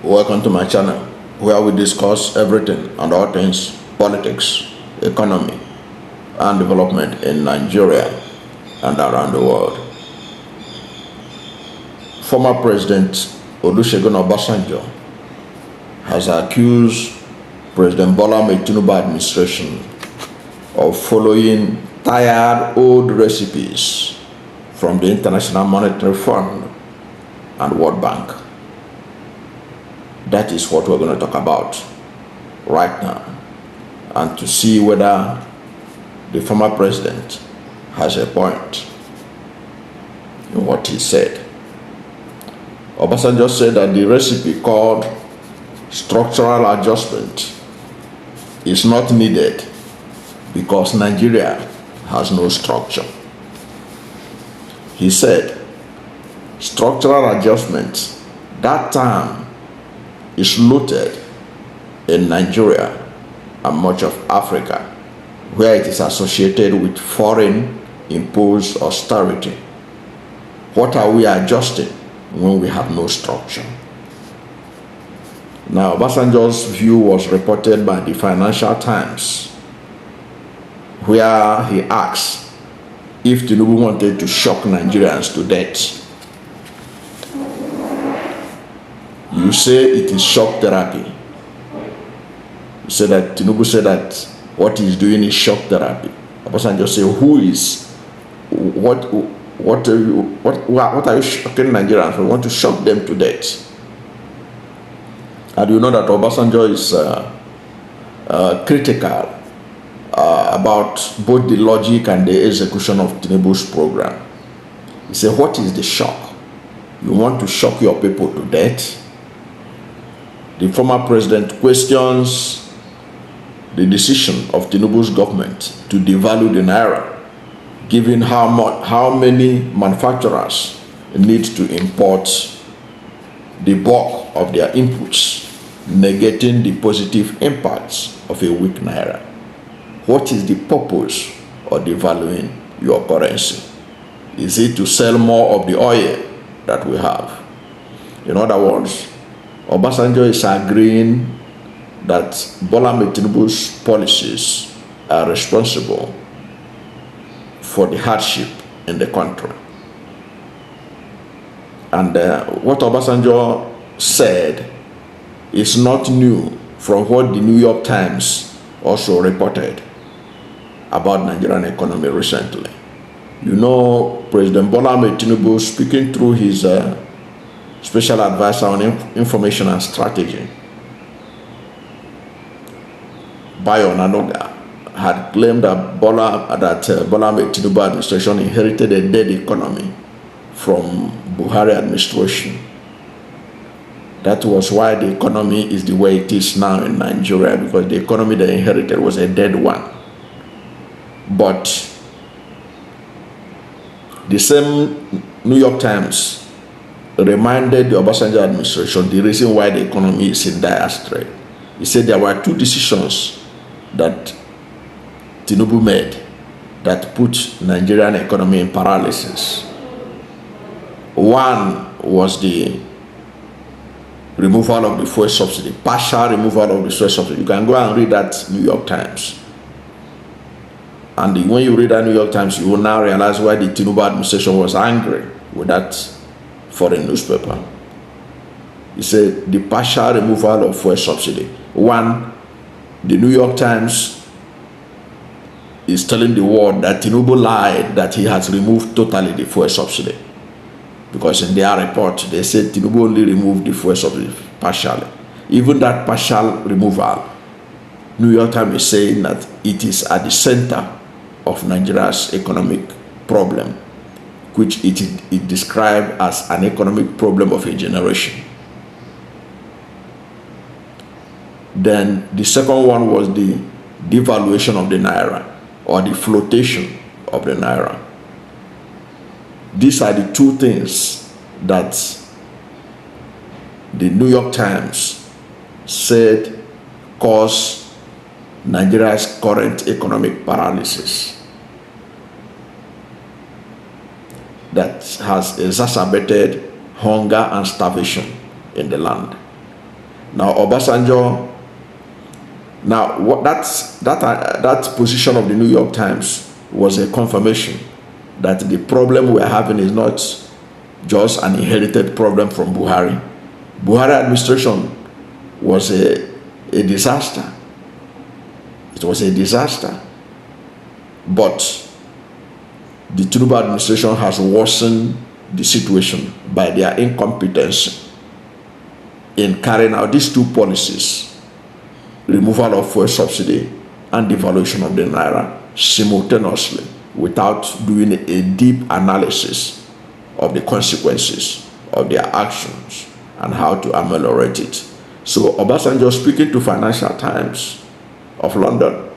Welcome to my channel, where we discuss everything and all things politics, economy, and development in Nigeria and around the world. Former President Olusegun Obasanjo has accused President Bola Ahmed Tinubu administration of following tired old recipes from the International Monetary Fund and World Bank. That is what we're going to talk about right now, and to see whether the former president has a point in what he said. Obasanjo said that the recipe called structural adjustment is not needed because Nigeria has no structure. He said structural adjustment, that term is rooted in Nigeria and much of Africa, where it is associated with foreign imposed austerity. What are we adjusting when we have no structure? Now, Obasanjo's view was reported by the Financial Times, where he asked if Tinubu wanted to shock Nigerians to death. You say it is shock therapy. You say that Tinubu said that what he's doing is shock therapy. Obasanjo say, what are you shocking Nigerians? We want to shock them to death. And you know that Obasanjo is critical about both the logic and the execution of Tinubu's program. He said, what is the shock? You want to shock your people to death? The former president questions the decision of Tinubu's government to devalue the naira, given how many manufacturers need to import the bulk of their inputs, negating the positive impacts of a weak naira. What is the purpose of devaluing your currency? Is it to sell more of the oil that we have? In other words, Obasanjo is agreeing that Bola Ahmed Tinubu's policies are responsible for the hardship in the country. And what Obasanjo said is not new from what the New York Times also reported about Nigerian economy recently. You know, President Bola Ahmed Tinubu, speaking through his special advisor on information and strategy, Bayo Nanoga, had claimed that Bola Ahmed Tinubu administration inherited a dead economy from Buhari administration. That was why the economy is the way it is now in Nigeria, because the economy they inherited was a dead one. But the same New York Times reminded the Obasanjo administration the reason why the economy is in dire straits. He said there were two decisions that Tinubu made that put Nigerian economy in paralysis. One was the removal of the fuel subsidy, partial removal of the fuel subsidy. You can go and read that New York Times. And when you read that New York Times, you will now realize why the Tinubu administration was angry with that foreign newspaper. He said the partial removal of fuel subsidy. One, the New York Times is telling the world that Tinubu lied that he has removed totally the fuel subsidy, because in their report they said Tinubu only removed the fuel subsidy partially. Even that partial removal, New York Times is saying that it is at the center of Nigeria's economic problem, which it described as an economic problem of a generation. Then the second one was the devaluation of the naira, or the flotation of the naira. These are the two things that the New York Times said cause Nigeria's current economic paralysis that has exacerbated hunger and starvation in the land. Now Obasanjo, now what that position of the New York Times was a confirmation that the problem we're having is not just an inherited problem from Buhari. Buhari administration was a disaster. It was a disaster. But the Tinubu administration has worsened the situation by their incompetence in carrying out these two policies: removal of fuel subsidy and devaluation of the naira simultaneously, without doing a deep analysis of the consequences of their actions and how to ameliorate it. So Obasanjo, speaking to Financial Times of London,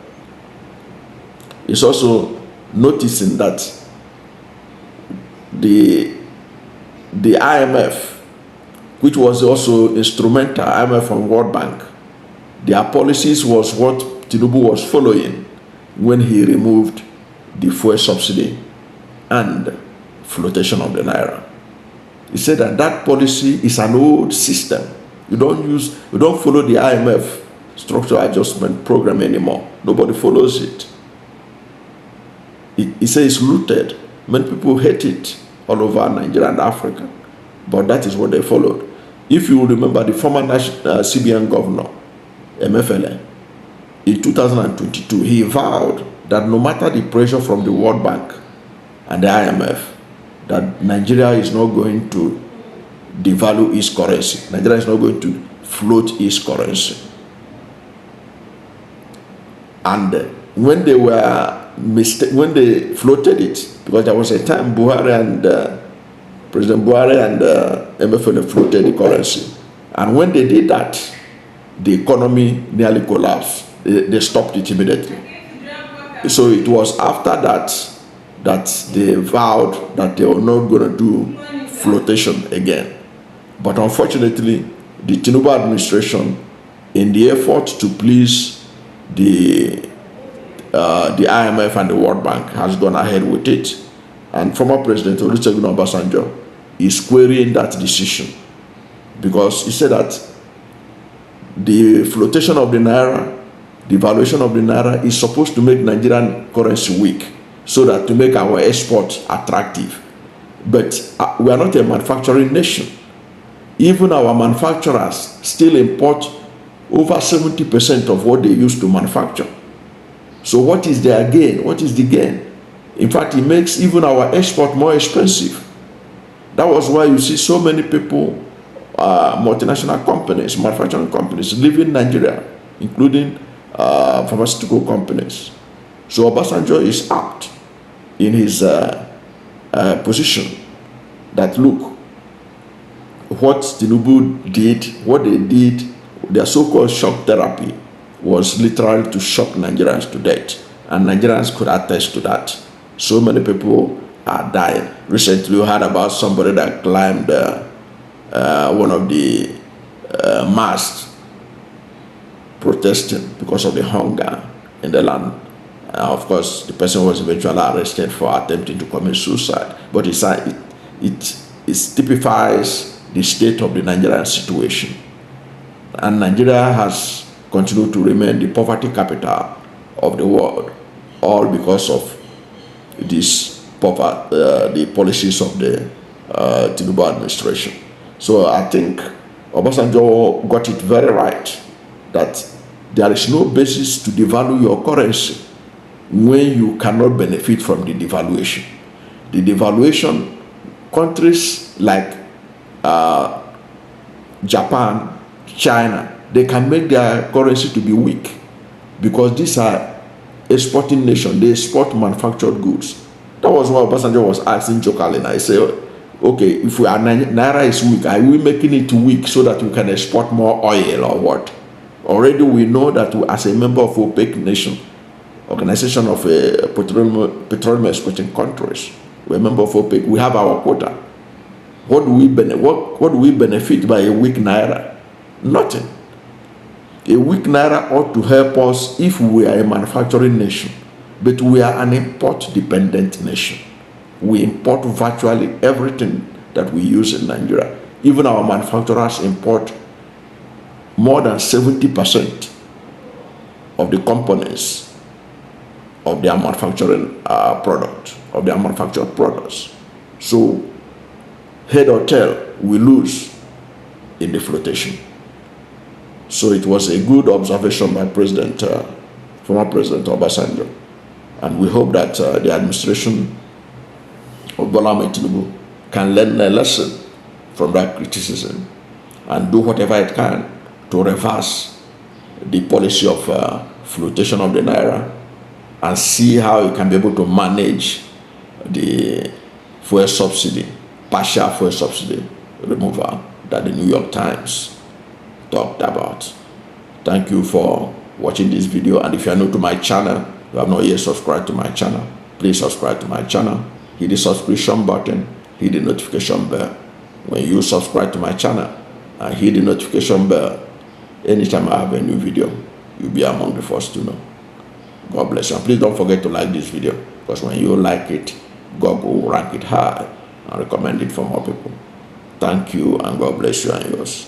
is also noticing that the IMF, which was also instrumental, IMF and World Bank, their policies was what Tinubu was following when he removed the fuel subsidy and flotation of the naira. He said that that policy is an old system. You don't follow the IMF structural adjustment program anymore. Nobody follows it. He says it's looted. Many people hate it all over Nigeria and Africa, but that is what they followed. If you remember, the former CBN governor, MFLA, in 2022, he vowed that no matter the pressure from the World Bank and the IMF, that Nigeria is not going to devalue its currency. Nigeria is not going to float its currency. And when they when they floated it, because there was a time President Buhari and MFLA floated the currency, and when they did that, the economy nearly collapsed. They stopped it immediately. So it was after that they vowed that they were not going to do flotation again. But unfortunately, the Tinubu administration, in the effort to please the IMF and the World Bank, has gone ahead with it. And former President Olusegun Obasanjo is querying that decision, because he said that the flotation of the naira, the valuation of the naira, is supposed to make Nigerian currency weak, so that to make our export attractive. But we are not a manufacturing nation. Even our manufacturers still import over 70% of what they used to manufacture. So what is their gain? What is the gain? In fact, it makes even our export more expensive. That was why you see so many people, multinational companies, manufacturing companies, leaving Nigeria, including pharmaceutical companies. So Obasanjo is apt in his position that, look, what Tinubu did, what they did, their so-called shock therapy, was literally to shock Nigerians to death. And Nigerians could attest to that. So many people are dying. Recently, we heard about somebody that climbed one of the masts protesting because of the hunger in the land. Of course, the person was eventually arrested for attempting to commit suicide. But it typifies the state of the Nigerian situation. And Nigeria has continued to remain the poverty capital of the world, all because of the policies of the Tinubu administration. So I think Obasanjo got it very right that there is no basis to devalue your currency when you cannot benefit from the devaluation. The devaluation, countries like Japan, China, they can make their currency to be weak because these are exporting nations. They export manufactured goods. That was what Obasanjo was asking jokingly. I say, okay, if our naira is weak, are we making it weak so that we can export more oil or what? Already we know that as a member of OPEC nation, Organization of Petroleum Exporting Countries, we're a member of OPEC, we have our quota. What do we benefit by a weak naira? Nothing. A weak naira ought to help us if we are a manufacturing nation, but we are an import-dependent nation. We import virtually everything that we use in Nigeria. Even our manufacturers import more than 70% of the components of their manufacturing product, of their manufactured products. So head or tail, we lose in the flotation. So it was a good observation by former President Obasanjo. And we hope that the administration of Bola Ahmed Tinubu can learn a lesson from that criticism and do whatever it can to reverse the policy of flotation of the naira and see how it can be able to manage the fuel subsidy, partial fuel subsidy removal that the New York Times talked about. Thank you for watching this video, and if you are new to my channel, you have not yet subscribed to my channel, please subscribe to my channel, hit the subscription button, hit the notification bell. When you subscribe to my channel and hit the notification bell, anytime I have a new video, you'll be among the first to know. God bless you. And please don't forget to like this video, because when you like it, God will rank it high and recommend it for more people. Thank you, and God bless you and yours.